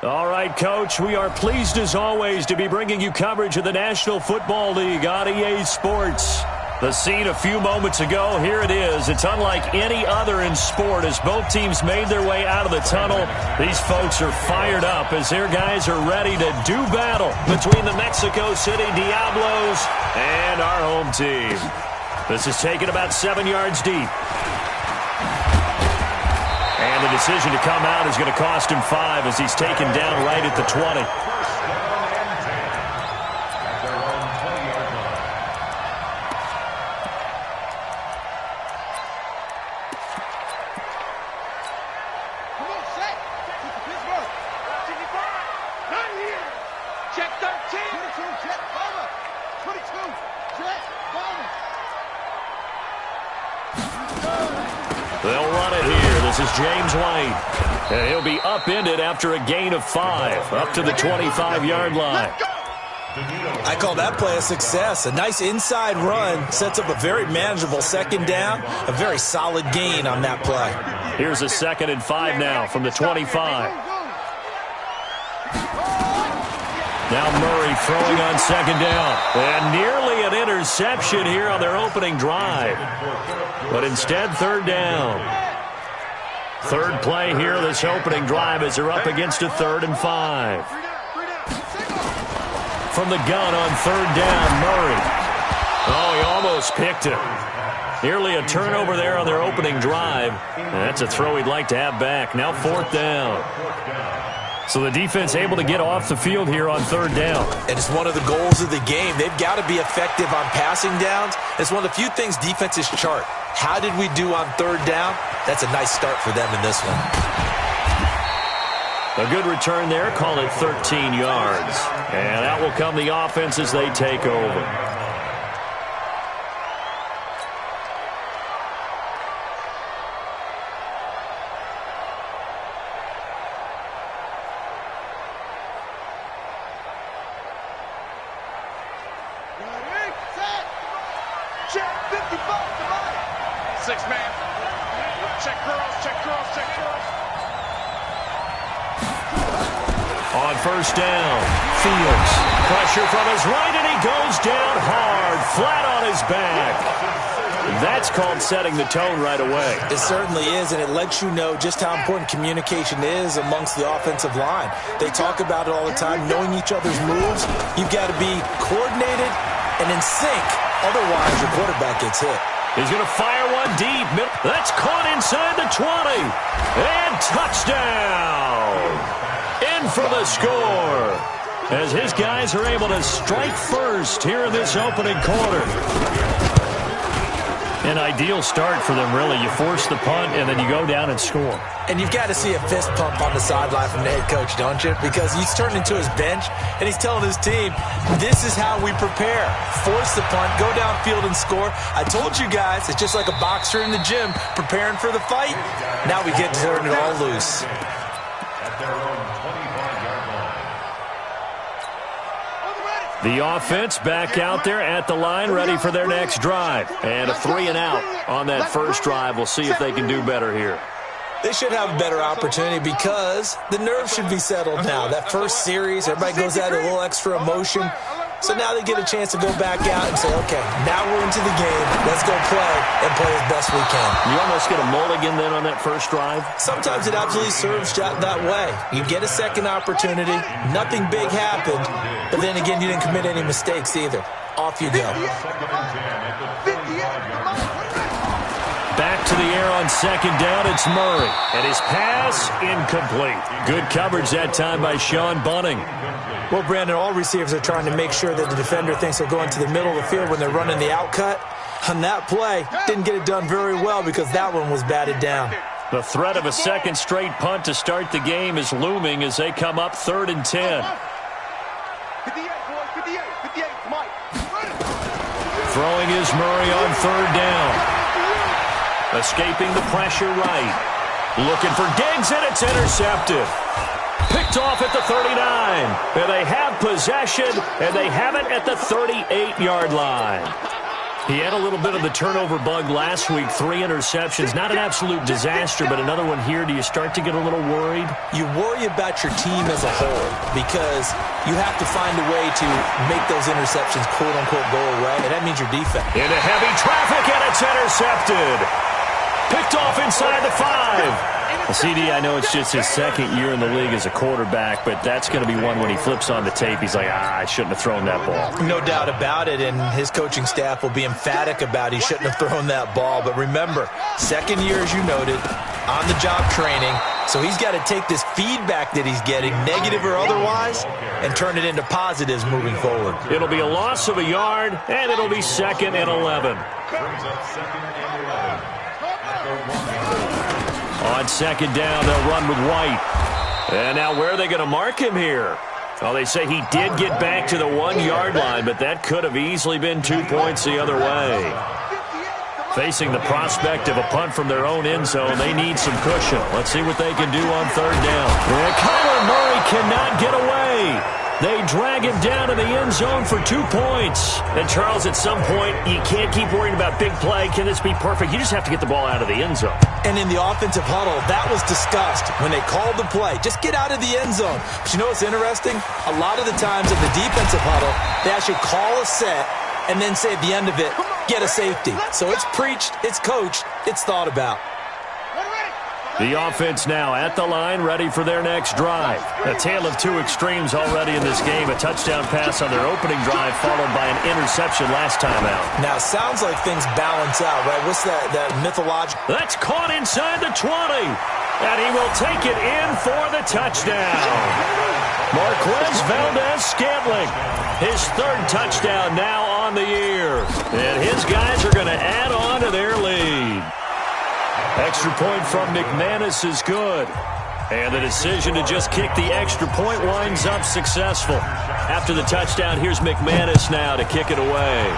All right, Coach, we are pleased as always to be bringing you coverage of the National Football League on EA Sports. The scene a few moments ago, here it is. It's unlike any other in sport as both teams made their way out of the tunnel. These folks are fired up as their guys are ready to do battle between the Mexico City Diablos and our home team. This is taken about 7 yards deep. And the decision to come out is going to cost him 5 as he's taken down right at the 20. They'll run it here. This is James White. And he'll be upended after a gain of 5, up to the 25-yard line. I call that play a success. A nice inside run sets up a very manageable second down, a very solid gain on that play. Here's a 2nd and 5 now from the 25. Now Murray throwing on 2nd down. And nearly an interception here on their opening drive. But instead, 3rd down. 3rd play here this opening drive as they're up against a 3rd and 5. From the gun on 3rd down, Murray. Oh, he almost picked it. Nearly a turnover there on their opening drive. And that's a throw he'd like to have back. Now 4th down. So the defense able to get off the field here on 3rd down. And it's one of the goals of the game. They've got to be effective on passing downs. It's one of the few things defenses chart. How did we do on 3rd down? That's a nice start for them in this one. A good return there. Call it 13 yards. And out will come the offense as they take over. On 1st down, Fields. Pressure from his right, and he goes down hard, flat on his back. That's called setting the tone right away. It certainly is, and it lets you know just how important communication is amongst the offensive line. They talk about it all the time, knowing each other's moves. You've got to be coordinated and in sync. Otherwise, your quarterback gets hit. He's going to fire one deep. That's caught inside the 20. And touchdown. In for the score. As his guys are able to strike first here in this opening quarter. An ideal start for them, really. You force the punt, and then you go down and score. And you've got to see a fist pump on the sideline from the head coach, don't you? Because he's turned into his bench, and he's telling his team, this is how we prepare. Force the punt, go downfield and score. I told you guys, it's just like a boxer in the gym preparing for the fight. Now we get to turn it all loose. The offense back out there at the line, ready for their next drive. And a 3 and out on that first drive. We'll see if they can do better here. They should have a better opportunity because the nerves should be settled now. That first series, everybody goes out a little extra emotion. So now they get a chance to go back out and say, okay, now we're into the game. Let's go play and play as best we can. You almost get a mulligan then on that first drive? Sometimes it absolutely serves that way. You get a second opportunity. Nothing big happened. But then again, you didn't commit any mistakes either. Off you go. Back to the air on 2nd down. It's Murray. And his pass incomplete. Good coverage that time by Sean Bunting. Well, Brandon, all receivers are trying to make sure that the defender thinks they're going to the middle of the field when they're running the outcut. On that play, didn't get it done very well because that one was batted down. The threat of a second straight punt to start the game is looming as they come up 3rd and 10. Throwing is Murray on 3rd down. Escaping the pressure right. Looking for Diggs, and it's intercepted. Picked off at the 39. And they have possession, and they have it at the 38-yard line. He had a little bit of the turnover bug last week, 3 interceptions. Not an absolute disaster, but another one here. Do you start to get a little worried? You worry about your team as a whole because you have to find a way to make those interceptions, quote-unquote, go away, and that means your defense. Into heavy traffic, and it's intercepted. Picked off inside the 5. Well, CD, I know it's just his second year in the league as a quarterback, but that's going to be one when he flips on the tape. He's like, I shouldn't have thrown that ball. No doubt about it, and his coaching staff will be emphatic about he shouldn't have thrown that ball. But remember, second year, as you noted, on-the-job training, so he's got to take this feedback that he's getting, negative or otherwise, and turn it into positives moving forward. It'll be a loss of a yard, and it'll be 2nd and 11. On 2nd down, they'll run with White. And now where are they going to mark him here? Well, they say he did get back to the 1-yard line, but that could have easily been 2 points the other way. Facing the prospect of a punt from their own end zone, they need some cushion. Let's see what they can do on 3rd down. And Kyler Murray cannot get away. They drag him down to the end zone for 2 points. And, Charles, at some point, you can't keep worrying about big play. Can this be perfect? You just have to get the ball out of the end zone. And in the offensive huddle, that was discussed when they called the play. Just get out of the end zone. But you know what's interesting? A lot of the times in the defensive huddle, they actually call a set and then say at the end of it, get a safety. So it's preached, it's coached, it's thought about. The offense now at the line, ready for their next drive. A tale of 2 extremes already in this game. A touchdown pass on their opening drive, followed by an interception last time out. Now, it sounds like things balance out, right? What's that mythological? That's caught inside the 20. And he will take it in for the touchdown. Marquez Valdez-Scantling, his 3rd touchdown now on the year. And his guys are going to add on to their lead. Extra point from McManus is good. And the decision to just kick the extra point winds up successful. After the touchdown, here's McManus now to kick it away.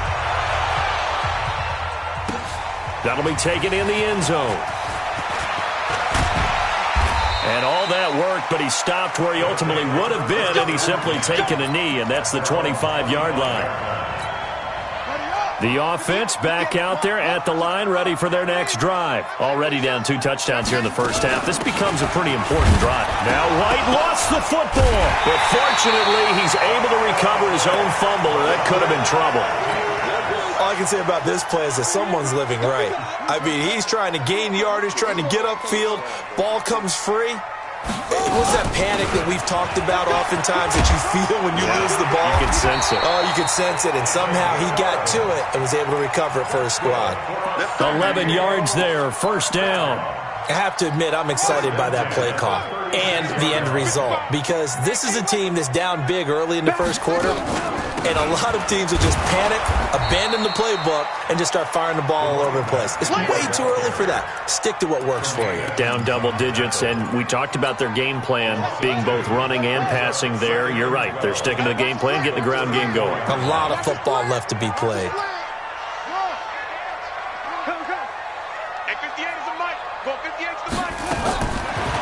That'll be taken in the end zone. And all that worked, but he stopped where he ultimately would have been, and he's simply taken a knee, and that's the 25-yard line. The offense back out there at the line, ready for their next drive. Already down 2 touchdowns here in the first half. This becomes a pretty important drive. Now White lost the football, but fortunately he's able to recover his own fumble, or that could have been trouble. All I can say about this play is that someone's living right. I mean, he's trying to gain yardage, trying to get upfield. Ball comes free. What's that panic that we've talked about oftentimes that you feel when you lose the ball? You can sense it. Oh, you can sense it, and somehow he got to it and was able to recover it for his squad. 11 yards there, 1st down. I have to admit, I'm excited by that play call and the end result because this is a team that's down big early in the first quarter, and a lot of teams will just panic, abandon the playbook, and just start firing the ball all over the place. It's way too early for that. Stick to what works for you. Down double digits, and we talked about their game plan being both running and passing there. You're right. They're sticking to the game plan, getting the ground game going. A lot of football left to be played.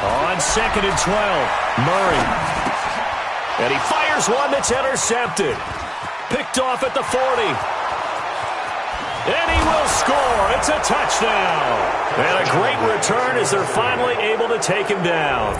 On 2nd and 12, Murray. And he fires one that's intercepted. Picked off at the 40. And he will score. It's a touchdown. And a great return as they're finally able to take him down.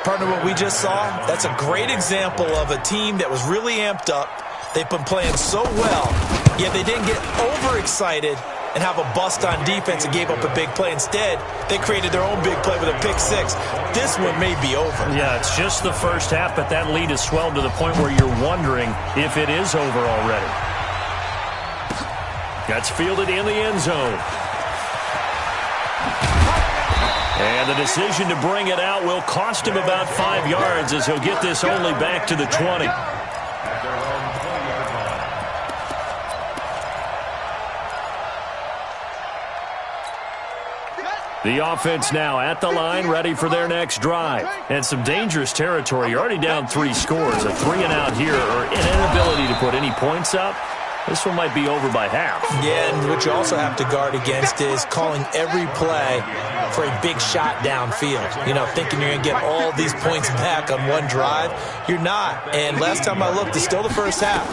Partner, what we just saw, that's a great example of a team that was really amped up. They've been playing so well, yet they didn't get overexcited and have a bust on defense and gave up a big play. Instead, they created their own big play with a pick 6. This one may be over. Yeah, it's just the first half, but that lead has swelled to the point where you're wondering if it is over already. That's fielded in the end zone. And the decision to bring it out will cost him about 5 yards as he'll get this only back to the 20. The offense now at the line, ready for their next drive. And some dangerous territory. You're already down 3 scores. A 3-and-out here, or an inability to put any points up. This one might be over by half. Yeah, and what you also have to guard against is calling every play for a big shot downfield. You know, thinking you're going to get all these points back on one drive. You're not. And last time I looked, it's still the first half.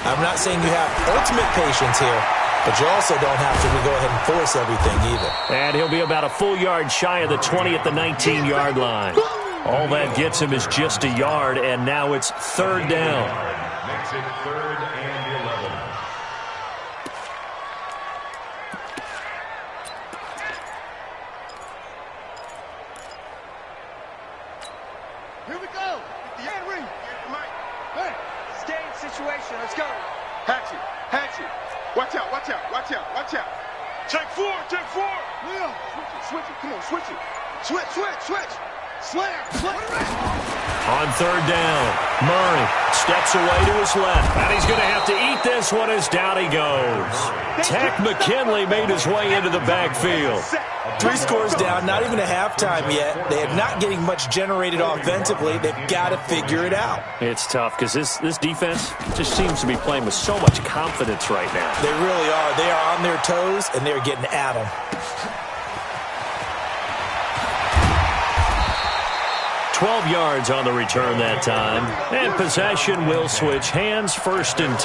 I'm not saying you have ultimate patience here, but you also don't have to go ahead and force everything either. And he'll be about a full yard shy of the 20 at the 19-yard line. All that gets him is just a yard, and now it's third down. Makes it third and 11. Here we go. The end ring. Hey, stay in situation. Let's go. Hatch it. Watch out. Check four. Yeah. Switch it. Come on, switch it. Switch. Slam. On third down, Murray steps away to his left, and he's going to have to eat this one as down he goes. Tack McKinley made his way into the backfield. 3 scores down, not even a halftime yet. They are not getting much generated offensively. They've got to figure it out. It's tough because this defense just seems to be playing with so much confidence right now. They really are. They are on their toes, and they're getting at them. 12 yards on the return that time. And possession will switch hands, 1st and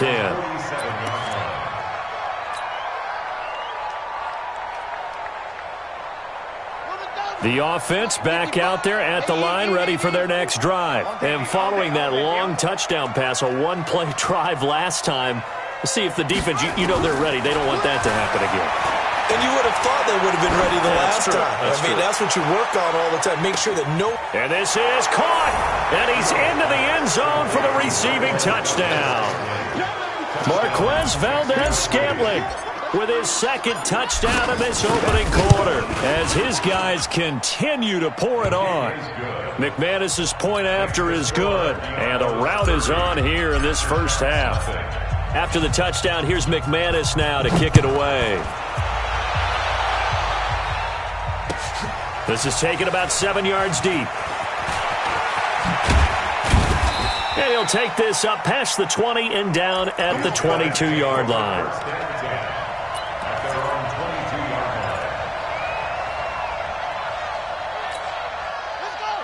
10. The offense back out there at the line, ready for their next drive. And following that long touchdown pass, a one-play drive last time, let's see if the defense, you know they're ready. They don't want that to happen again. And you would have thought they would have been ready the last time. That's what you work on all the time. Make sure that And this is caught. And he's into the end zone for the receiving touchdown. Marquez Valdez-Scantling with his 2nd touchdown of this opening quarter as his guys continue to pour it on. McManus's point after is good, and a rout is on here in this first half. After the touchdown, here's McManus now to kick it away. This is taken about 7 yards deep. And he'll take this up past the 20 and down at the 22-yard line.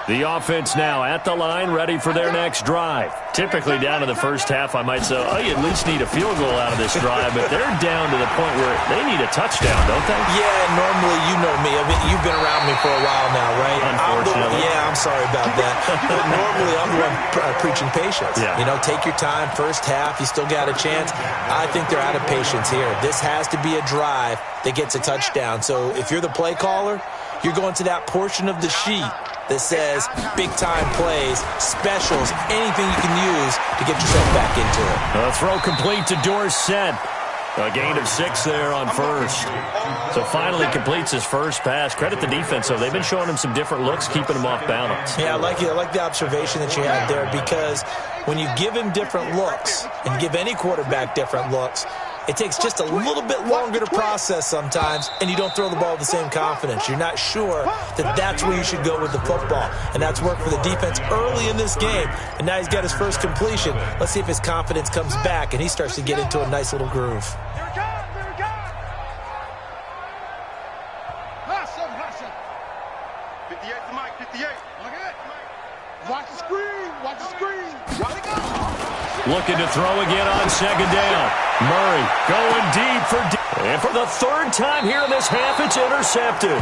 The offense now at the line, ready for their next drive. Typically down to the first half, I might say, you at least need a field goal out of this drive, but they're down to the point where they need a touchdown, don't they? Yeah, normally, you know me. I mean, you've been around me for a while now, right? Unfortunately. I'm sorry about that. But normally, I'm the one preaching patience. Yeah. You know, take your time, first half, you still got a chance. I think they're out of patience here. This has to be a drive that gets a touchdown. So if you're the play caller, you're going to that portion of the sheet that says big-time plays, specials, anything you can use to get yourself back into it. A throw complete to Dorsett. A gain of 6 there on first. So finally completes his first pass. Credit the defense, though. They've been showing him some different looks, keeping him off balance. Yeah, I like the observation that you had there, because when you give him different looks and give any quarterback different looks, it takes just a little bit longer to process sometimes, and you don't throw the ball with the same confidence. You're not sure that that's where you should go with the football, and that's worked for the defense early in this game, and now he's got his first completion. Let's see if his confidence comes back, and he starts to get into a nice little groove. Looking to throw again on 2nd down. Murray going deep and for the 3rd time here in this half, it's intercepted.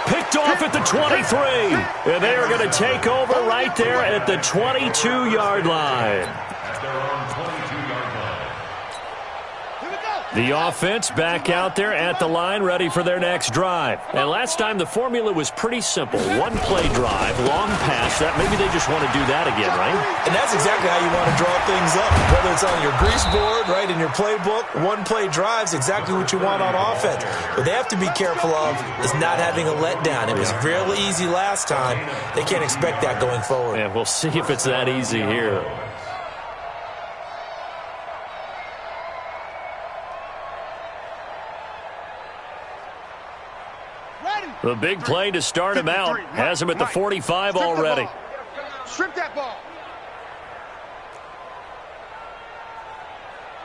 Picked off at the 23. And they are going to take over right there at the 22-yard line. The offense back out there at the line, ready for their next drive. And last time, the formula was pretty simple. One-play drive, long pass. That maybe they just want to do that again, right? And that's exactly how you want to draw things up. Whether it's on your grease board, right, in your playbook, one-play drives, exactly what you want on offense. What they have to be careful of is not having a letdown. It was real easy last time. They can't expect that going forward. And we'll see if it's that easy here. The big play to start him out. Has him at the 45 already. Strip that ball.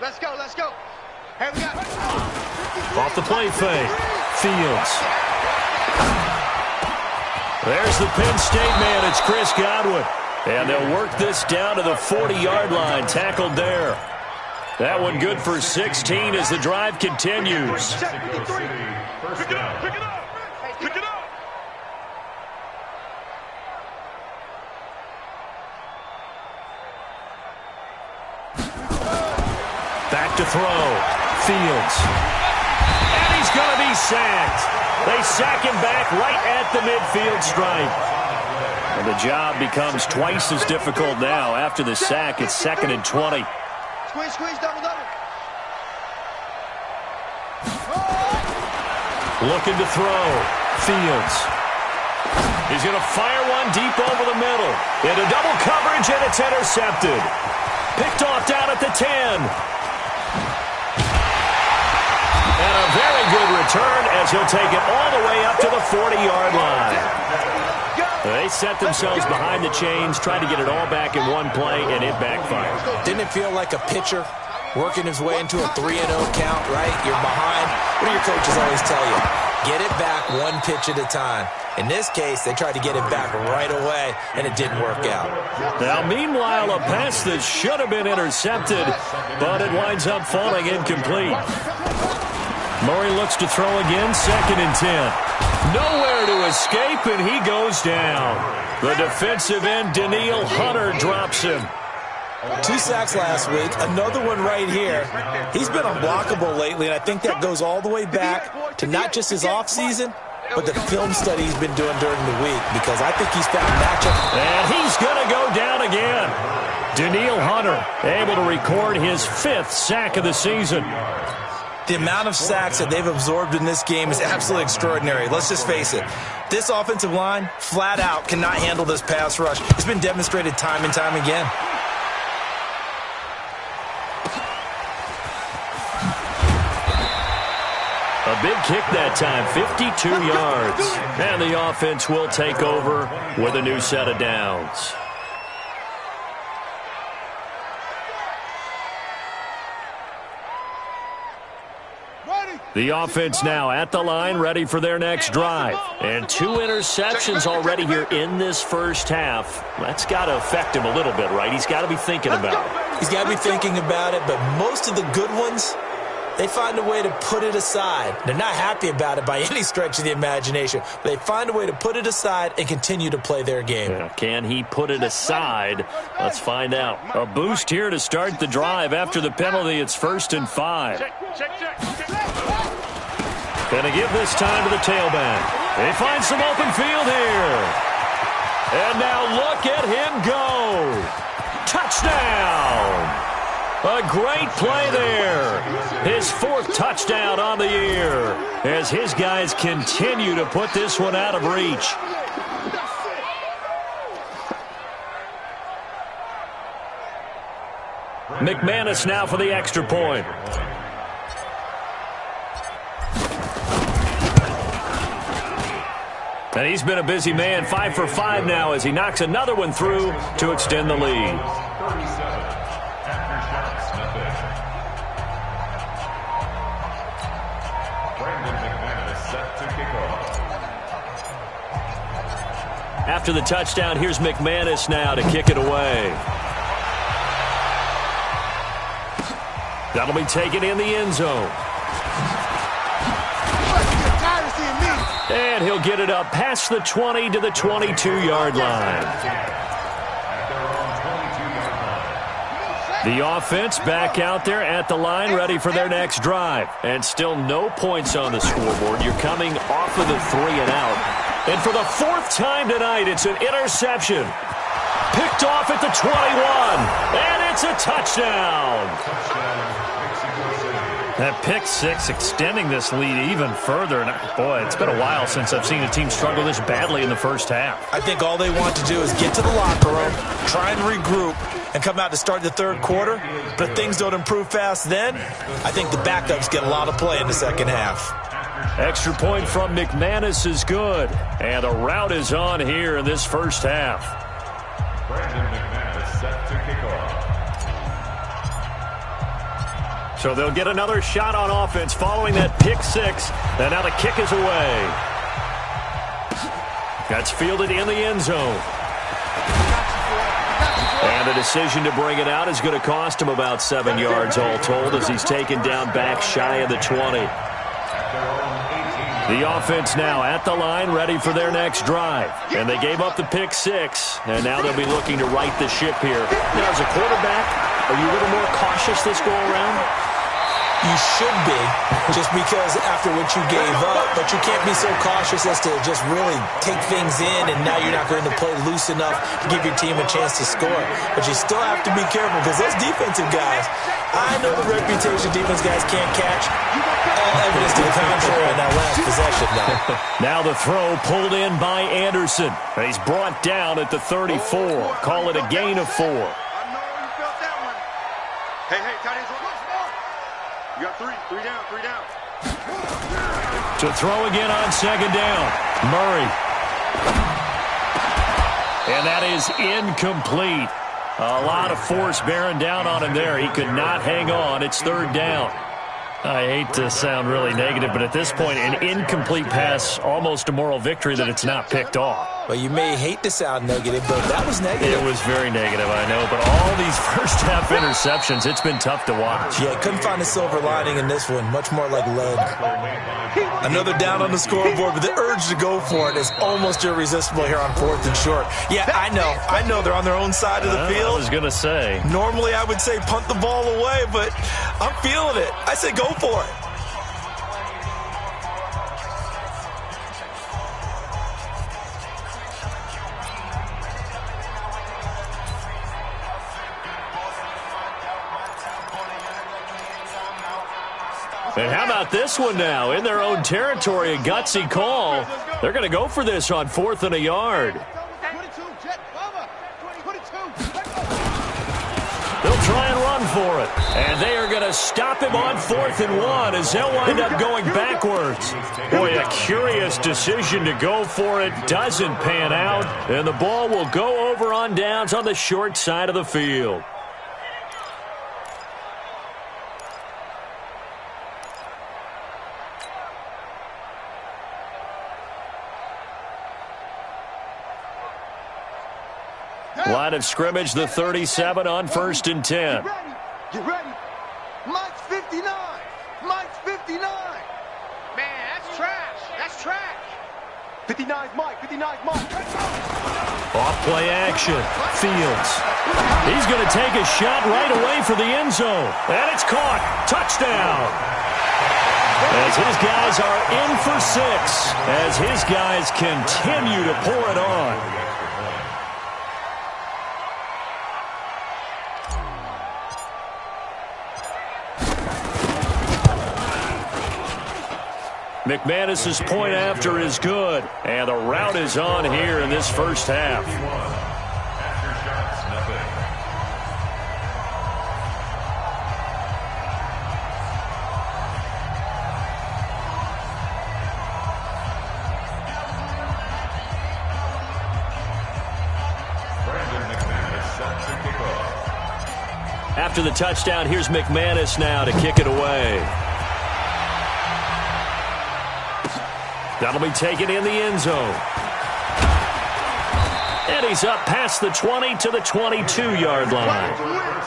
Let's go, let's go. Hey, we got Off the play fake. Fields. There's the Penn State man. It's Chris Godwin. And they'll work this down to the 40-yard line. Tackled there. That one good for 16 as the drive continues. Pick it up, pick it up, pick it up. Back to throw. Fields. And he's going to be sacked. They sack him back right at the midfield stripe. And the job becomes twice as difficult now. After the sack, it's 2nd and 20. Squeeze, squeeze, double, double. Looking to throw. Fields. He's going to fire one deep over the middle. Into double coverage, and it's intercepted. Picked off down at the 10. And a very good return as he'll take it all the way up to the 40-yard line. They set themselves behind the chains, tried to get it all back in one play, and it backfired. Didn't it feel like a pitcher working his way into a 3-0 count, right? You're behind. What do your coaches always tell you? Get it back one pitch at a time. In this case, they tried to get it back right away, and it didn't work out. Now, meanwhile, a pass that should have been intercepted, but it winds up falling incomplete. Murray looks to throw again, 2nd and 10. Nowhere to escape, and he goes down. The defensive end, Daniil Hunter, drops him. 2 sacks last week, another one right here. He's been unblockable lately, and I think that goes all the way back to not just his offseason, but the film study he's been doing during the week, because I think he's found matchup. And he's going to go down again. Daniil Hunter able to record his 5th sack of the season. The amount of sacks that they've absorbed in this game is absolutely extraordinary. Let's just face it. This offensive line, flat out, cannot handle this pass rush. It's been demonstrated time and time again. A big kick that time, 52 yards. And the offense will take over with a new set of downs. The offense now at the line, ready for their next drive. And 2 interceptions already here in this first half. That's got to affect him a little bit, right? He's got to be thinking about it. He's got to be thinking about it, but most of the good ones, they find a way to put it aside. They're not happy about it by any stretch of the imagination, but they find a way to put it aside and continue to play their game. Yeah, can he put it aside? Let's find out. A boost here to start the drive. After the penalty, it's 1st and 5. Going to give this time to the tailback. They find some open field here. And now look at him go. Touchdown. A great play there. His 4th touchdown on the year as his guys continue to put this one out of reach. McManus now for the extra point. And he's been a busy man, 5 for 5 now as he knocks another one through to extend the lead. After the touchdown, here's McManus now to kick it away. That'll be taken in the end zone. And he'll get it up past the 20 to the 22-yard line. The offense back out there at the line, ready for their next drive. And still no points on the scoreboard. You're coming off of the 3 and out. And for the 4th time tonight, it's an interception. Picked off at the 21. And it's a touchdown. That pick 6 extending this lead even further. And boy, it's been a while since I've seen a team struggle this badly in the first half. I think all they want to do is get to the locker room, try and regroup, and come out to start the 3rd quarter. But if things don't improve fast then, I think the backups get a lot of play in the 2nd half. Extra point from McManus is good. And the route is on here in this first half. Brandon McManus set to kick off. So they'll get another shot on offense following that pick six. And now the kick is away. That's fielded in the end zone. And the decision to bring it out is going to cost him about 7 yards all told as he's taken down back shy of the 20. The offense now at the line, ready for their next drive. And they gave up the pick six, and now they'll be looking to right the ship here. Now, as a quarterback, are you a little more cautious this go-around? You should be, just because after what you gave up, but you can't be so cautious as to just really take things in, and now you're not going to play loose enough to give your team a chance to score. But you still have to be careful, because those defensive guys, I know the reputation defense guys can't catch. All evidence to the contrary on that last possession now. Now the throw pulled in by Anderson. He's brought down at the 34. Call it a gain of 4. I know you felt that one. Hey, tight ends. You got three down. To throw again on second down. Murray. And that is incomplete. A lot of force bearing down on him there. He could not hang on. It's third down. I hate to sound really negative, but at this point, an incomplete pass, almost a moral victory that it's not picked off. Well, you may hate to sound negative, but that was negative. It was very negative, I know. But all these first-half interceptions, it's been tough to watch. Yeah, couldn't find a silver lining in this one. Much more like lead. Another down on the scoreboard, but the urge to go for it is almost irresistible here on 4th and short. Yeah, I know they're on their own side of the field. I was going to say. Normally, I would say punt the ball away, but I'm feeling it. I say go for it. And how about this one now? In their own territory, a gutsy call. They're going to go for this on 4th and a yard. They'll try and run for it. And they are going to stop him on 4th and 1 as they'll wind up going backwards. Boy, a curious decision to go for it. Doesn't pan out. And the ball will go over on downs on the short side of the field. Line of scrimmage, the 37 on 1st and 10. Get ready. Mike's 59. Mike's 59. Man, that's trash. 59's Mike. 59's Mike. Off play action. Fields. He's going to take a shot right away for the end zone. And it's caught. Touchdown. As his guys are in for 6. As his guys continue to pour it on. McManus's point after is good, and the route is on here in this first half. After the touchdown, here's McManus now to kick it away. That'll be taken in the end zone. And he's up past the 20 to the 22-yard line.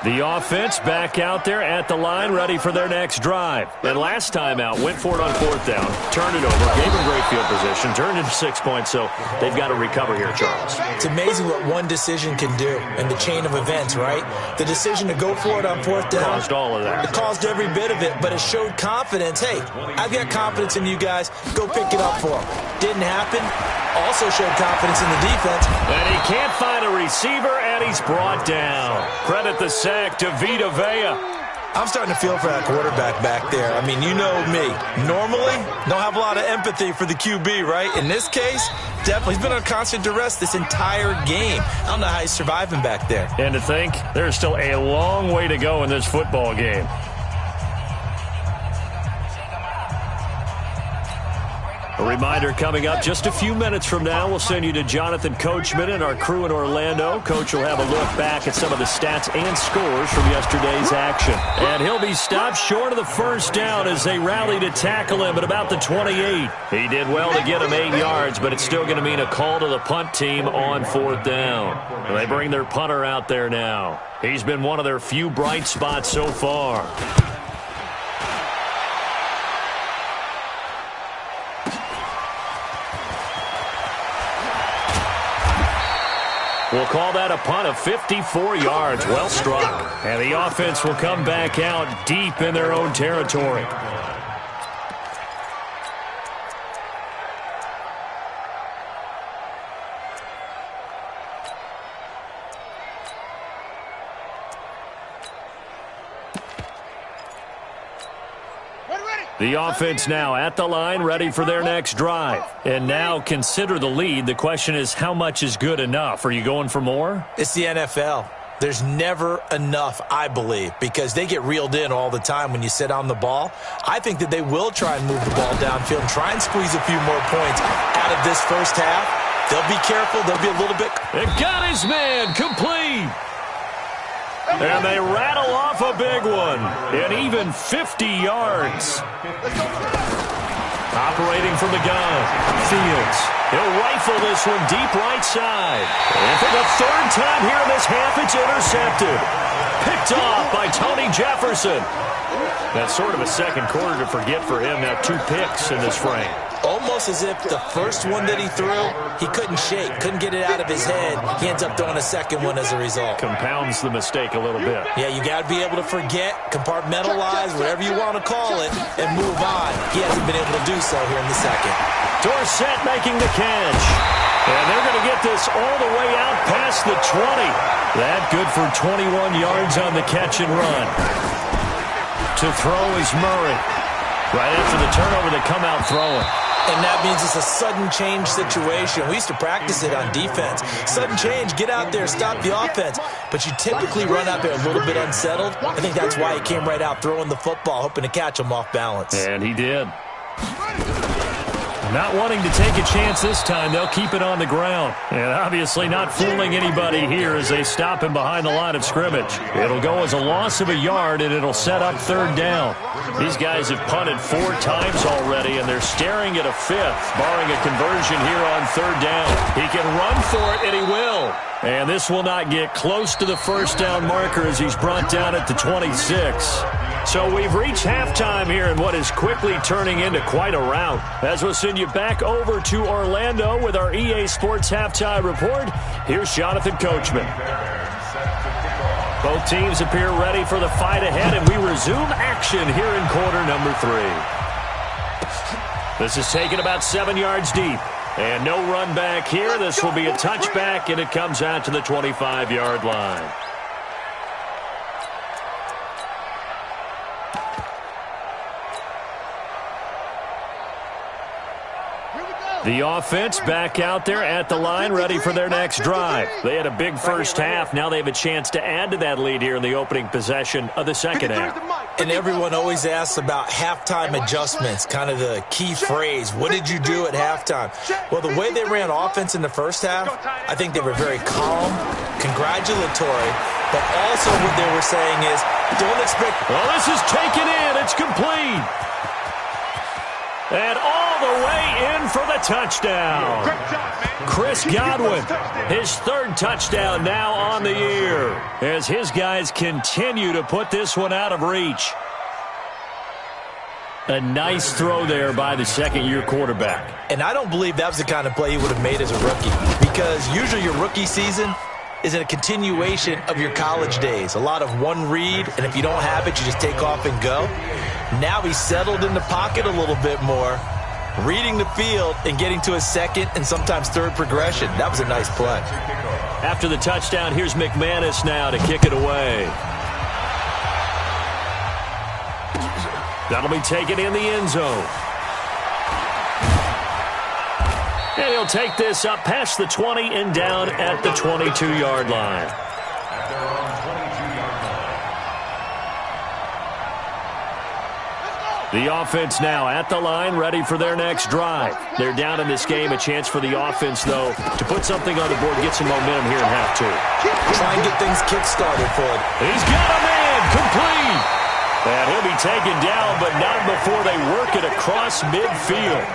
The offense back out there at the line, ready for their next drive. And last time out, went for it on 4th down, turned it over, gave them great field position, turned into 6 points, so they've got to recover here, Charles. It's amazing what one decision can do in the chain of events, right? The decision to go for it on 4th down. Caused all of that. It caused every bit of it, but it showed confidence. Hey, I've got confidence in you guys. Go pick it up for them. Didn't happen. Also showed confidence in the defense. And he can't find a receiver, and he's brought down. Credit the sack to Vita Vea. I'm starting to feel for that quarterback back there. I mean, you know me. Normally, don't have a lot of empathy for the QB, right? In this case, definitely. He's been on constant duress this entire game. I don't know how he's surviving back there. And to think, there's still a long way to go in this football game. A reminder coming up just a few minutes from now, we'll send you to Jonathan Coachman and our crew in Orlando. Coach will have a look back at some of the stats and scores from yesterday's action. And he'll be stopped short of the first down as they rally to tackle him at about the 28. He did well to get him 8 yards, but it's still going to mean a call to the punt team on 4th down. And they bring their punter out there now. He's been one of their few bright spots so far. We'll call that a punt of 54 yards. Well struck. And the offense will come back out deep in their own territory. The offense now at the line, ready for their next drive. And now consider the lead. The question is, how much is good enough? Are you going for more? It's the NFL. There's never enough, I believe, because they get reeled in all the time when you sit on the ball. I think that they will try and move the ball downfield and try and squeeze a few more points out of this first half. They'll be careful. They'll be a little bit. It got his man complete. And they rattle off a big one. And even 50 yards. Operating from the gun. Fields. He'll rifle this one deep right side. And for the 3rd time here in this half, it's intercepted. Picked off by Tony Jefferson. That's sort of a second quarter to forget for him. Now 2 picks in this frame. Almost as if the first one that he threw, he couldn't shake, couldn't get it out of his head. He ends up throwing a second one as a result. Compounds the mistake a little bit. Yeah, you got to be able to forget, compartmentalize, whatever you want to call it, and move on. He hasn't been able to do so here in the second. Dorsett making the catch. And they're going to get this all the way out past the 20. That good for 21 yards on the catch and run. To throw is Murray. Right after the turnover, they come out throwing. And that means it's a sudden change situation. We used to practice it on defense. Sudden change, get out there, stop the offense. But you typically run out there a little bit unsettled. I think that's why he came right out throwing the football, hoping to catch him off balance. And he did. Not wanting to take a chance this time, they'll keep it on the ground. And obviously not fooling anybody here as they stop him behind the line of scrimmage. It'll go as a loss of a yard, and it'll set up 3rd down. These guys have punted 4 times already, and they're staring at a 5th, barring a conversion here on 3rd down. He can run for it, and he will. And this will not get close to the first down marker as he's brought down at the 26. So we've reached halftime here in what is quickly turning into quite a rout. As we'll send you back over to Orlando with our EA Sports Halftime Report, here's Jonathan Coachman. Both teams appear ready for the fight ahead, and we resume action here in quarter number 3. This is taken about 7 yards deep. And no run back here. This will be a touchback, and it comes out to the 25-yard line. The offense back out there at the line, ready for their next drive. They had a big first half. Now they have a chance to add to that lead here in the opening possession of the second half. And everyone always asks about halftime adjustments, kind of the key phrase. What did you do at halftime? Well, the way they ran offense in the first half, I think they were very calm, congratulatory, but also what they were saying is, don't expect... Well, this is taken in. It's complete. And all the way in for the touchdown. Chris Godwin, his 3rd touchdown now on the year, as his guys continue to put this one out of reach. A nice throw there by the second-year quarterback. And I don't believe that was the kind of play he would have made as a rookie, because usually your rookie season is a continuation of your college days. A lot of one read, and if you don't have it, you just take off and go. Now he's settled in the pocket a little bit more, reading the field and getting to his 2nd and sometimes 3rd progression. That was a nice play. After the touchdown, here's McManus now to kick it away. That'll be taken in the end zone. And he'll take this up past the 20 and down at the 22-yard line. The offense now at the line, ready for their next drive. They're down in this game. A chance for the offense, though, to put something on the board, get some momentum here in half two. Try and get things kick-started for it. He's got a man, complete. And he'll be taken down, but not before they work it across midfield.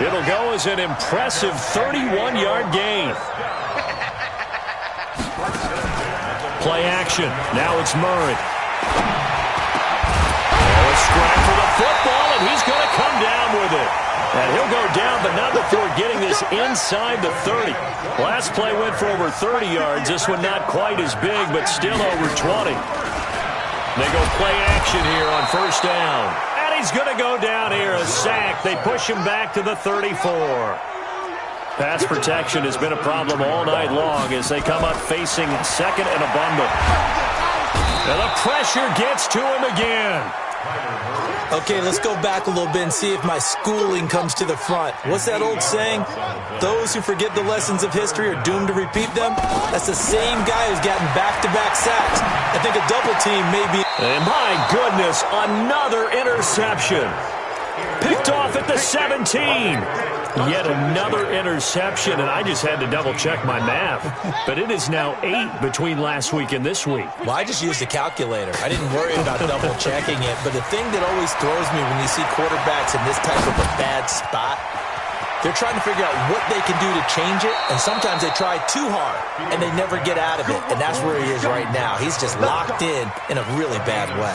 It'll go as an impressive 31-yard gain. Play action. Now it's Murray. Scram for the football, and he's going to come down with it. And he'll go down, but not before getting this inside the 30. Last play went for over 30 yards. This one not quite as big, but still over 20. They go play action here on first down. And he's going to go down here, a sack. They push him back to the 34. Pass protection has been a problem all night long as they come up facing second and a bundle. And the pressure gets to him again. Okay, let's go back a little bit and see if my schooling comes to the front. What's that old saying? Those who forget the lessons of history are doomed to repeat them. That's the same guy who's gotten back-to-back sacks. I think a double team may be... And my goodness, another interception. Picked off at the 17. Yet another interception, and I just had to double-check my math. But it is now 8 between last week and this week. Well, I just used a calculator. I didn't worry about double-checking it. But the thing that always throws me when you see quarterbacks in this type of a bad spot, they're trying to figure out what they can do to change it, and sometimes they try too hard, and they never get out of it. And that's where he is right now. He's just locked in a really bad way.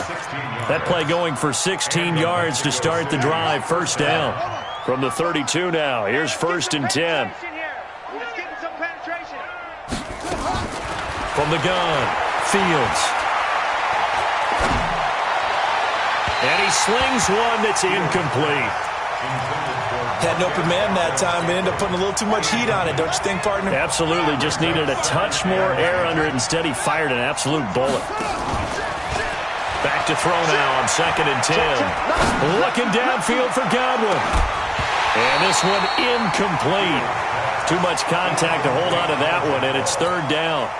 That play going for 16 yards to start the drive. First down. From the 32 now, here's first and 10. From the gun, Fields. And he slings one that's incomplete. Had an open man that time, but ended up putting a little too much heat on it, don't you think, partner? Absolutely, just needed a touch more air under it. Instead, he fired an absolute bullet. Back to throw now on second and 10. Looking downfield for Godwin. And this one incomplete. Too much contact to hold on to that one, and it's third down.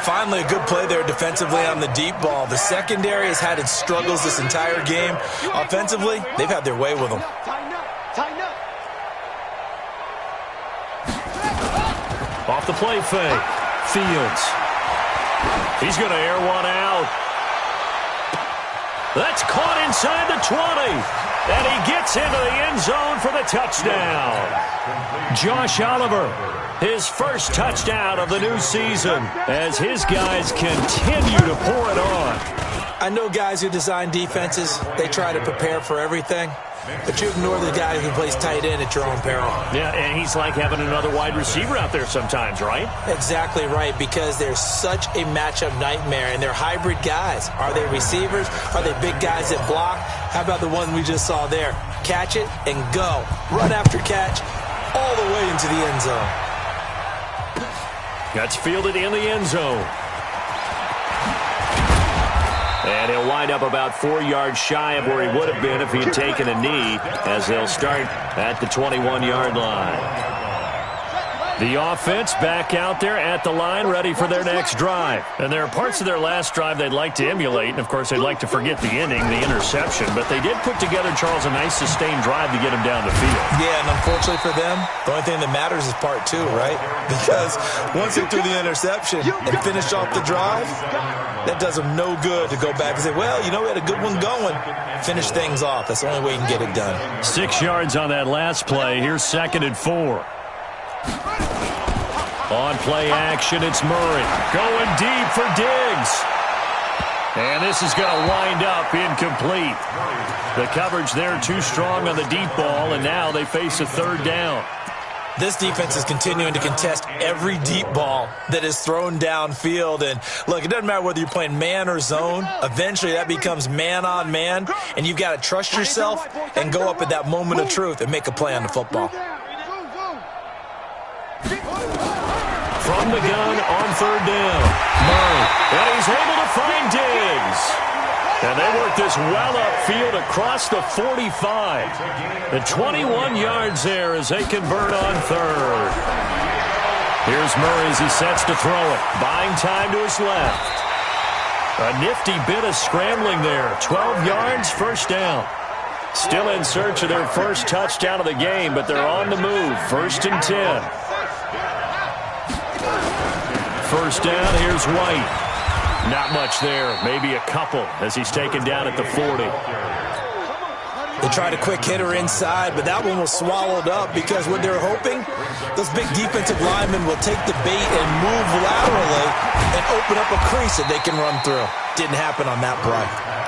Finally, a good play there defensively on the deep ball. The secondary has had its struggles this entire game. Offensively, they've had their way with them. Off the play fake. Fields. He's going to air one out. That's caught inside the 20. And he gets into the end zone for the touchdown. Josh Oliver, his first touchdown of the new season as his guys continue to pour it on. I know guys who design defenses, they try to prepare for everything. But you ignore the guy who plays tight end at your own peril. Yeah, and he's like having another wide receiver out there sometimes, right? Exactly right, because they're such a matchup nightmare, and they're hybrid guys. Are they receivers? Are they big guys that block? How about the one we just saw there? Catch it and go. Run after catch all the way into the end zone. That's fielded in the end zone. And he'll wind up about 4 yards shy of where he would have been if he had taken a knee, as they'll start at the 21-yard line. The offense back out there at the line, ready for their next drive. And there are parts of their last drive they'd like to emulate, and of course they'd like to forget the ending, the interception. But they did put together, Charles, a nice sustained drive to get him down the field. Yeah, and unfortunately for them, the only thing that matters is part 2, right? Because once they threw the interception and finished off the drive, that does them no good to go back and say, well, you know, we had a good one going. Finish things off. That's the only way you can get it done. 6 yards on that last play. Here's second and 4. On play action, it's Murray. Going deep for Diggs. And this is going to wind up incomplete. The coverage there too strong on the deep ball, and now they face a third down. This defense is continuing to contest every deep ball that is thrown downfield. And, look, it doesn't matter whether you're playing man or zone. Eventually, that becomes man-on-man, and you've got to trust yourself and go up at that moment of truth and make a play on the football. From the gun on third down. Murray, and he's able to find Diggs. And they work this well upfield across the 45. The 21 yards there as they convert on third. Here's Murray as he sets to throw it. Buying time to his left. A nifty bit of scrambling there. 12 yards, first down. Still in search of their first touchdown of the game, but they're on the move. 1st and 10. First down, here's White. Not much there, maybe a couple as he's taken down at the 40. They tried a quick hitter inside, but that one was swallowed up because what they're hoping, those big defensive linemen will take the bait and move laterally and open up a crease that they can run through. Didn't happen on that play.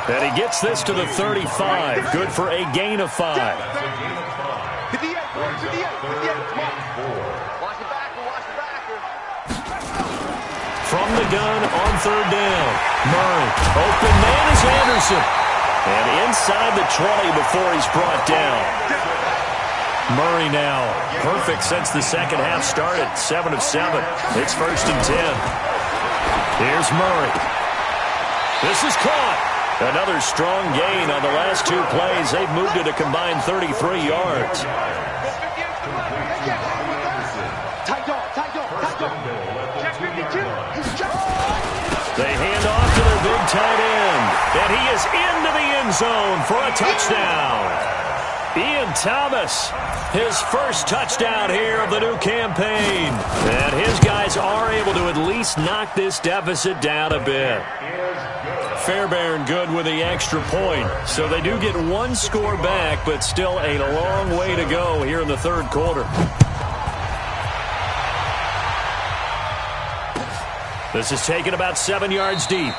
And he gets this to the 35. Good for a gain of 5. 58, 58, 58. Watch the backer, watch the backer. From the gun on 3rd down. Murray. Open man is Anderson. And inside the 20 before he's brought down. Murray now. Perfect since the second half started. 7 of 7. It's 1st and 10. Here's Murray. This is caught. Another strong gain on the last 2 plays. They've moved it a combined 33 yards. They hand off to their big tight end. And he is into the end zone for a touchdown. Ian Thomas, his first touchdown here of the new campaign. And his guys are able to at least knock this deficit down a bit. Fairbairn good with the extra point. So they do get 1 score back, but still a long way to go here in the 3rd quarter. This is taken about 7 yards deep.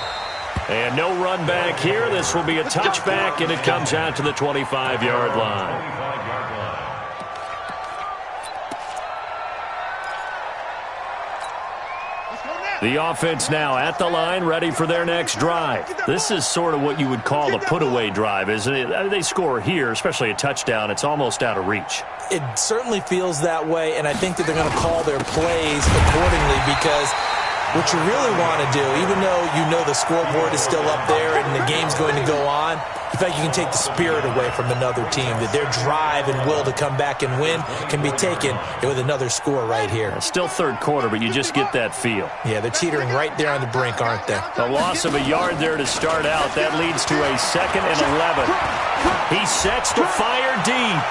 And no run back here. This will be a touchback, and it comes out to the 25-yard line. The offense now at the line, ready for their next drive. This is sort of what you would call a put-away drive, isn't it? I mean, they score here, especially a touchdown. It's almost out of reach. It certainly feels that way, and I think that they're going to call their plays accordingly because what you really want to do, even though you know the scoreboard is still up there and the game's going to go on, in fact, you can take the spirit away from another team, that their drive and will to come back and win can be taken with another score right here. It's still 3rd quarter, but you just get that feel. Yeah, they're teetering right there on the brink, aren't they? A loss of a yard there to start out. That leads to a 2nd and 11. He sets to fire deep.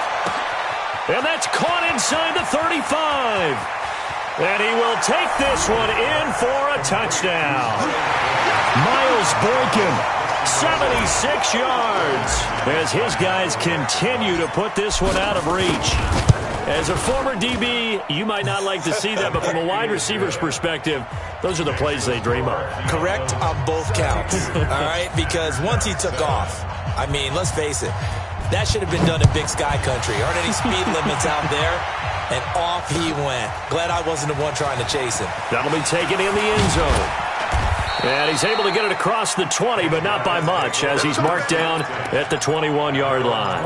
And that's caught inside the 35. And he will take this one in for a touchdown. Miles Boykin, 76 yards, as his guys continue to put this one out of reach. As a former DB, you might not like to see that, but from a wide receiver's perspective, those are the plays they dream of. Correct on both counts, all right? Because once he took off, I mean, let's face it, that should have been done in Big Sky Country. Aren't any speed limits out there? And off he went. Glad I wasn't the one trying to chase him. That'll be taken in the end zone. And he's able to get it across the 20, but not by much, as he's marked down at the 21-yard line.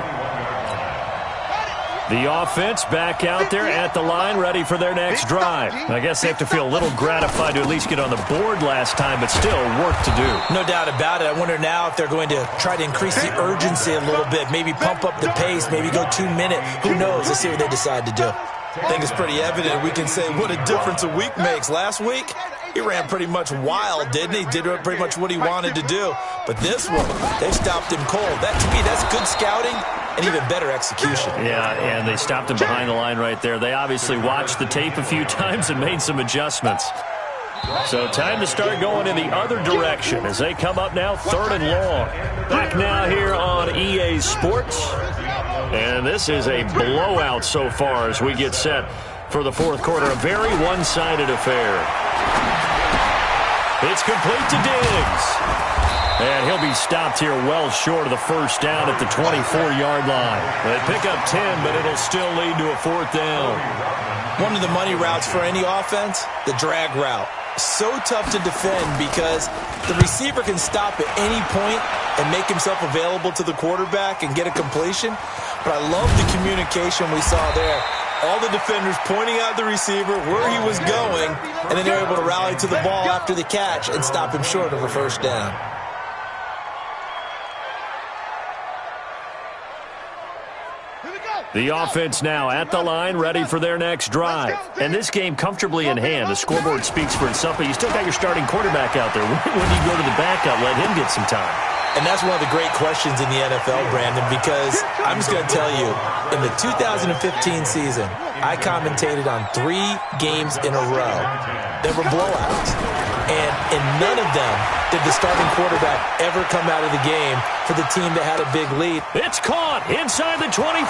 The offense back out there at the line, ready for their next drive. I guess they have to feel a little gratified to at least get on the board last time, but still work to do. No doubt about it. I wonder now if they're going to try to increase the urgency a little bit, maybe pump up the pace, maybe go 2-minute. Who knows? Let's see what they decide to do. I think it's pretty evident. We can say what a difference a week makes. Last week, he ran pretty much wild, didn't he? Did pretty much what he wanted to do. But this one, they stopped him cold. That, to me, that's good scouting and even better execution. Yeah, and they stopped him behind the line right there. They obviously watched the tape a few times and made some adjustments. So time to start going in the other direction as they come up now 3rd and long. Back now here on EA Sports. And this is a blowout so far as we get set for the 4th quarter. A very one-sided affair. It's complete to Diggs. And he'll be stopped here well short of the first down at the 24-yard line. They pick up 10, but it'll still lead to a 4th down. One of the money routes for any offense, the drag route. So tough to defend because the receiver can stop at any point and make himself available to the quarterback and get a completion. But I love the communication we saw there. All the defenders pointing out the receiver, where he was going, and then they're able to rally to the ball after the catch and stop him short of a first down. Here we go. The offense now at the line, ready for their next drive. And this game comfortably in hand. The scoreboard speaks for itself, but you still got your starting quarterback out there. When do you go to the backup, let him get some time? And that's one of the great questions in the NFL, Brandon, because I'm just going to tell you, in the 2015 season, I commentated on 3 games in a row that were blowouts. And in none of them did the starting quarterback ever come out of the game for the team that had a big lead. It's caught inside the 25.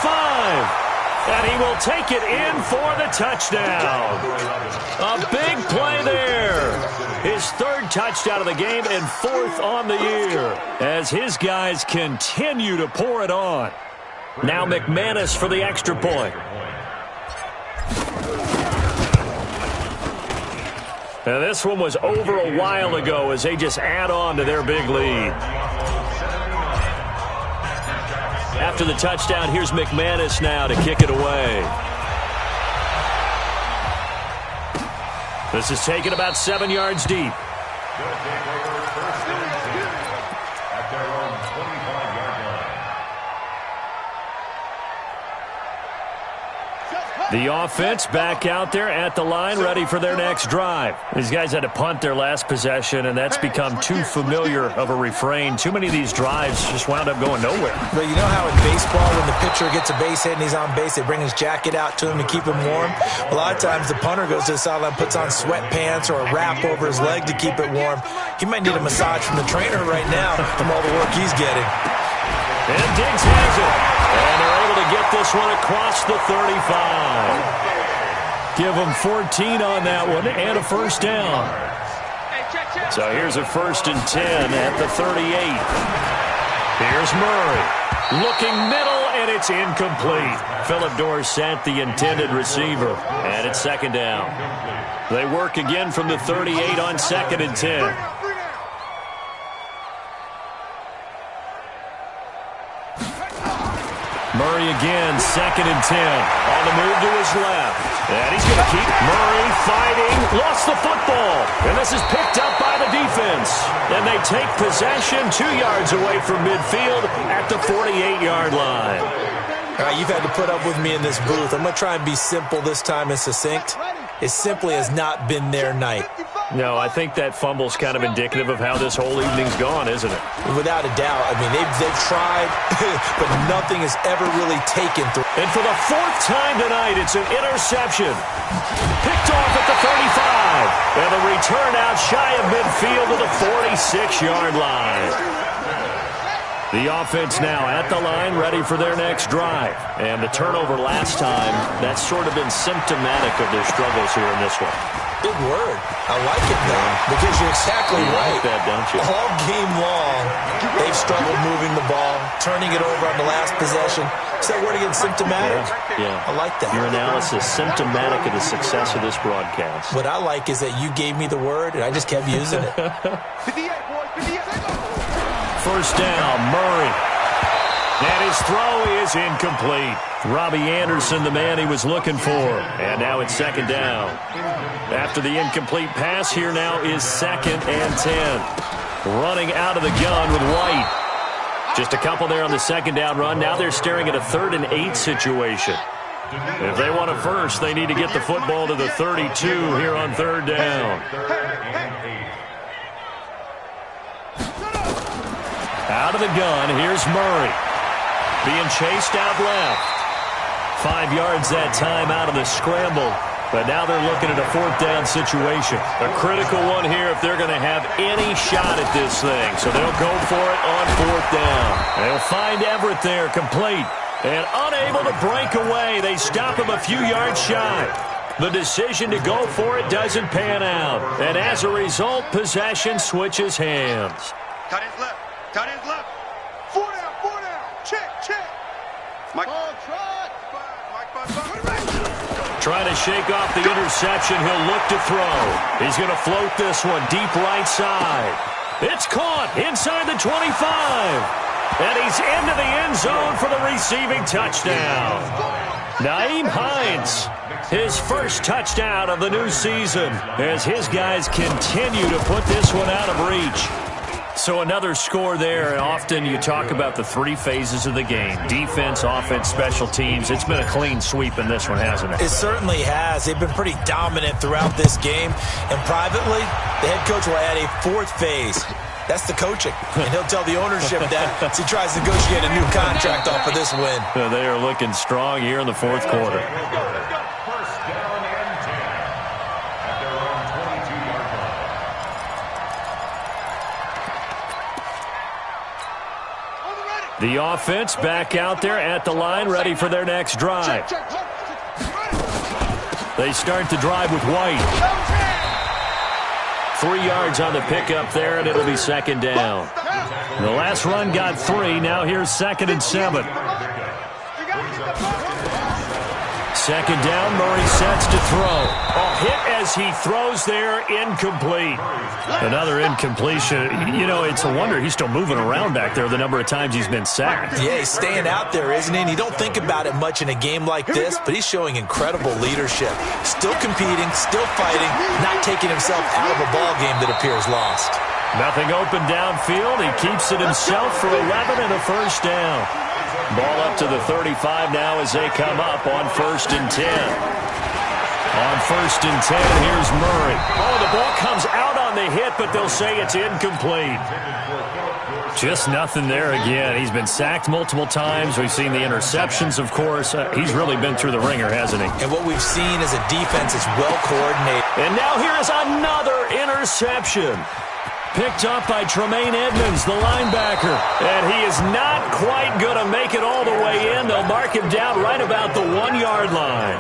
And he will take it in for the touchdown. A big play there. His 3rd touchdown of the game and 4th on the year as his guys continue to pour it on. Now McManus for the extra point. Now this one was over a while ago as they just add on to their big lead. After the touchdown, here's McManus now to kick it away. This is taken about 7 yards deep. The offense back out there at the line, ready for their next drive. These guys had to punt their last possession, and that's become too familiar of a refrain. Too many of these drives just wound up going nowhere. But you know how in baseball, when the pitcher gets a base hit and he's on base, they bring his jacket out to him to keep him warm? A lot of times the punter goes to the sideline, puts on sweatpants or a wrap over his leg to keep it warm. He might need a massage from the trainer right now from all the work he's getting. And Diggs has it. And they're able to get this one across the 35. Give them 14 on that one and a first down. So here's a 1st and 10 at the 38. Here's Murray. Looking middle, and it's incomplete. Philip Dorsett, the intended receiver. And it's 2nd down. They work again from the 38 on 2nd and 10. Murray again, 2nd and 10. On the move to his left. And he's going to keep Murray fighting. Lost the football. And this is picked up by the defense. And they take possession 2 yards away from midfield at the 48-yard line. All right, you've had to put up with me in this booth. I'm going to try and be simple this time and succinct. It simply has not been their night. No, I think that fumble's kind of indicative of how this whole evening's gone, isn't it? Without a doubt. I mean, they've tried, but nothing has ever really taken through. And for the 4th time tonight, it's an interception. Picked off at the 35. And the return out shy of midfield to the 46-yard line. The offense now at the line, ready for their next drive. And the turnover last time, that's sort of been symptomatic of their struggles here in this one. Big word. I like it, though, because you're exactly right. Like that, don't you? All game long, they've struggled moving the ball, turning it over on the last possession. Is that word again, symptomatic? Yeah. I like that. Your analysis, symptomatic of the success of this broadcast. What I like is that you gave me the word, and I just kept using it. 1st down, Murray. And his throw is incomplete. Robbie Anderson, the man he was looking for. And now it's 2nd down. After the incomplete pass, here now is 2nd and 10. Running out of the gun with White. Just a couple there on the 2nd down run. Now they're staring at a 3rd and 8 situation. If they want a first, they need to get the football to the 32 here on 3rd down. Out of the gun, here's Murray. Being chased out left. 5 yards that time out of the scramble. But now they're looking at a 4th down situation. A critical one here if they're going to have any shot at this thing. So they'll go for it on 4th down. They'll find Everett there, complete. And unable to break away. They stop him a few yards shy. The decision to go for it doesn't pan out. And as a result, possession switches hands. Cut his left. Cut his left. 4 down, 4 down. Check. Mike. Trying to shake off the interception. He'll look to throw. He's going to float this one deep right side. It's caught inside the 25. And he's into the end zone for the receiving touchdown. Nyheim Hines, his first touchdown of the new season as his guys continue to put this one out of reach. So another score there, and often you talk about the three phases of the game: defense, offense, special teams. It's been a clean sweep in this one, hasn't it? It certainly has. They've been pretty dominant throughout this game. And privately, the head coach will add a fourth phase. That's the coaching. And he'll tell the ownership that as he tries to negotiate a new contract off of this win. They are looking strong here in the fourth quarter. First down and 10 at their own 22-yard line. The offense back out there at the line, ready for their next drive. They start the drive with White. 3 yards on the pickup there, and it'll be second down. The last run got 3. Now here's 2nd and 7. Second down, Murray sets to throw. Hit as he throws there, incomplete. Another incompletion. You know, it's a wonder he's still moving around back there the number of times he's been sacked. Yeah, he's staying out there, isn't he? And you don't think about it much in a game like this, but he's showing incredible leadership. Still competing, still fighting, not taking himself out of a ball game that appears lost. Nothing open downfield. He keeps it himself for 11 and a first down. Ball up to the 35 now as they come up on 1st and 10. On 1st and 10, here's Murray. The ball comes out on the hit, but they'll say it's incomplete. Just nothing there again. He's been sacked multiple times. We've seen the interceptions, of course. He's really been through the ringer, hasn't he? And what we've seen is a defense is well coordinated. And now here is another interception. Picked up by Tremaine Edmonds, the linebacker. And he is not quite going to make it all the way in. They'll mark him down right about the 1-yard line.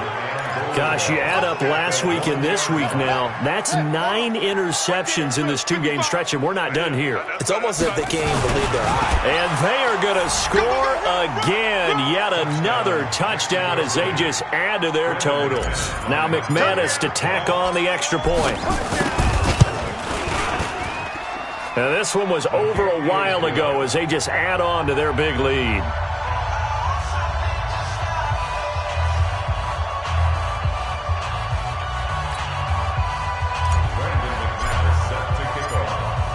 Gosh, you add up last week and this week now, that's 9 interceptions in this 2-game stretch, and we're not done here. It's almost as if they can't even believe their eye. And they are going to score again. Yet another touchdown as they just add to their totals. Now McManus to tack on the extra point. Now this one was over a while ago as they just add on to their big lead.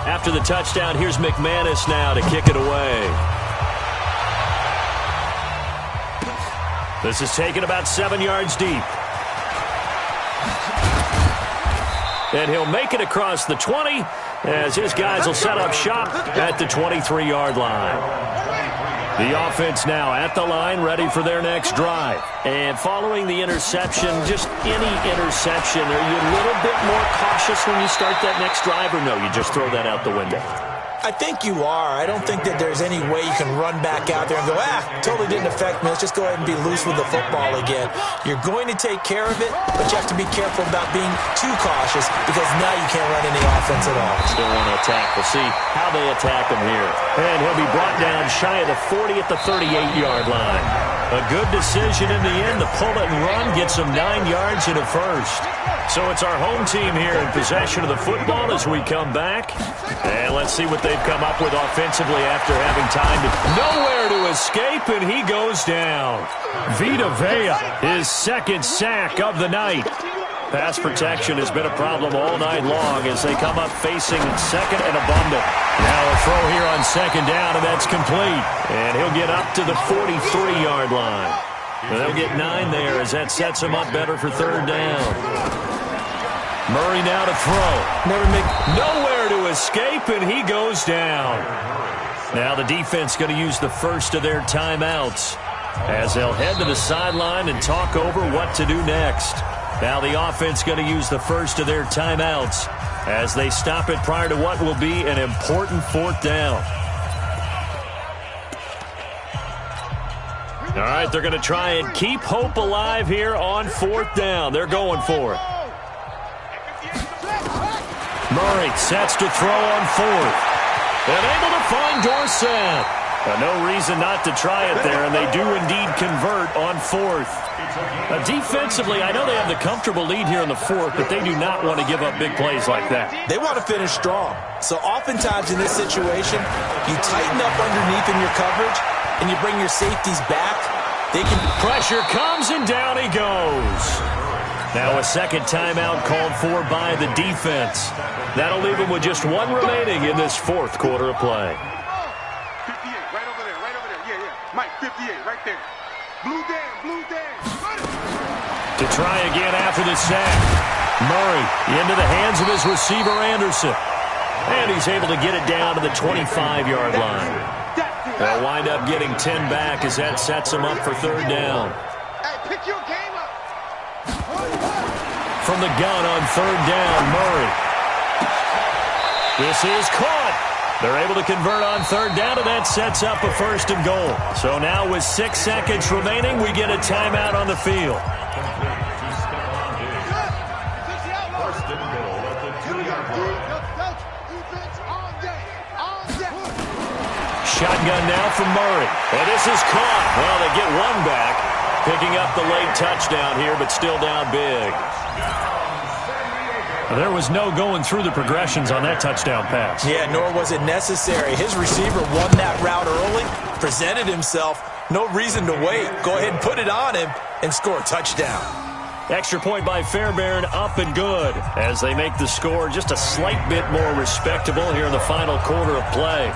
After the touchdown, here's McManus now to kick it away. This is taken about 7 yards deep. And he'll make it across the 20 as his guys will set up shop at the 23-yard line. The offense now at the line, ready for their next drive. And following the interception, just any interception, are you a little bit more cautious when you start that next drive, or no, you just throw that out the window? I think you are. I don't think that there's any way you can run back out there and go, totally didn't affect me. Let's just go ahead and be loose with the football again. You're going to take care of it, but you have to be careful about being too cautious because now you can't run any offense at all. Still want to attack. We'll see how they attack him here. And he'll be brought down shy of the 40 at the 38-yard line. A good decision in the end. The pull it and run gets him 9 yards and a first. So it's our home team here in possession of the football as we come back. And let's see what they've come up with offensively after having time to nowhere to escape, and he goes down. Vita Vea, his second sack of the night. Pass protection has been a problem all night long as they come up facing second and a bundle. Now a throw here on second down, and that's complete. And he'll get up to the 43-yard line. And they'll get 9 there as that sets him up better for third down. Murray now to throw. Nowhere to escape, and he goes down. Now the defense going to use the first of their timeouts as they'll head to the sideline and talk over what to do next. Now the offense going to use the first of their timeouts as they stop it prior to what will be an important fourth down. All right, they're going to try and keep hope alive here on fourth down. They're going for it. Murray sets to throw on fourth. And able to find Dorsett. No reason not to try it there, and they do indeed convert on fourth. Defensively, I know they have the comfortable lead here in the fourth, but they do not want to give up big plays like that. They want to finish strong. So oftentimes in this situation, you tighten up underneath in your coverage, and you bring your safeties back. They can. Pressure comes, and down he goes. Now a second timeout called for by the defense. That'll leave them with just one remaining in this fourth quarter of play. 58, right over there, right over there. Yeah, yeah. Mike, 58, right there. Blue Dan, blue Dan. To try again after the sack. Murray into the hands of his receiver, Anderson. And he's able to get it down to the 25-yard line. They'll wind up getting 10 back as that sets them up for third down. Hey, pick your game up. From the gun on third down, Murray. This is caught. They're able to convert on third down, and that sets up a first and goal. So now with 6 seconds remaining, we get a timeout on the field. Shotgun now from Murray. And this is caught. Well, they get one back, picking up the late touchdown here, but still down big. There was no going through the progressions on that touchdown pass. Yeah, nor was it necessary. His receiver won that route early, presented himself. No reason to wait. Go ahead and put it on him and score a touchdown. Extra point by Fairbairn, up and good, as they make the score just a slight bit more respectable here in the final quarter of play.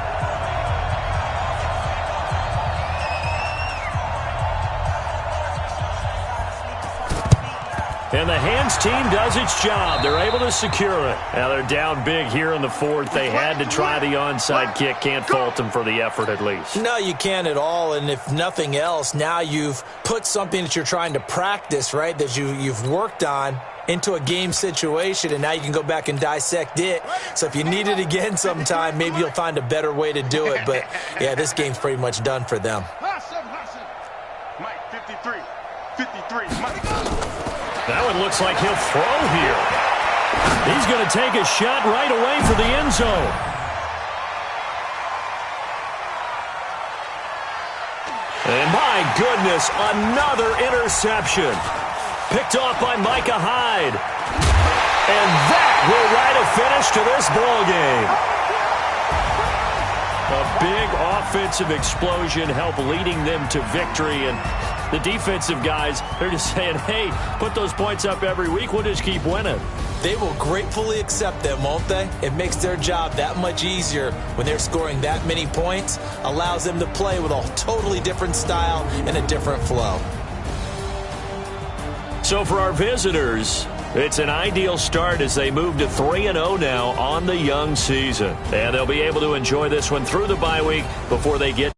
And the hands team does its job. They're able to secure it. Now they're down big here in the fourth. They had to try the onside kick. Can't fault them for the effort at least. No, you can't at all. And if nothing else, now you've put something that you're trying to practice, right, that you've worked on into a game situation, and now you can go back and dissect it. So if you need it again sometime, maybe you'll find a better way to do it. But, yeah, this game's pretty much done for them. Mike, 53. 53. Mike. That one looks like he'll throw here. He's going to take a shot right away for the end zone. And my goodness, another interception. Picked off by Micah Hyde. And that will write a finish to this ball game. A big offensive explosion helped leading them to victory. And the defensive guys, they're just saying, hey, put those points up every week. We'll just keep winning. They will gratefully accept them, won't they? It makes their job that much easier when they're scoring that many points. Allows them to play with a totally different style and a different flow. So for our visitors, it's an ideal start as they move to 3-0 now on the young season. And they'll be able to enjoy this one through the bye week before they get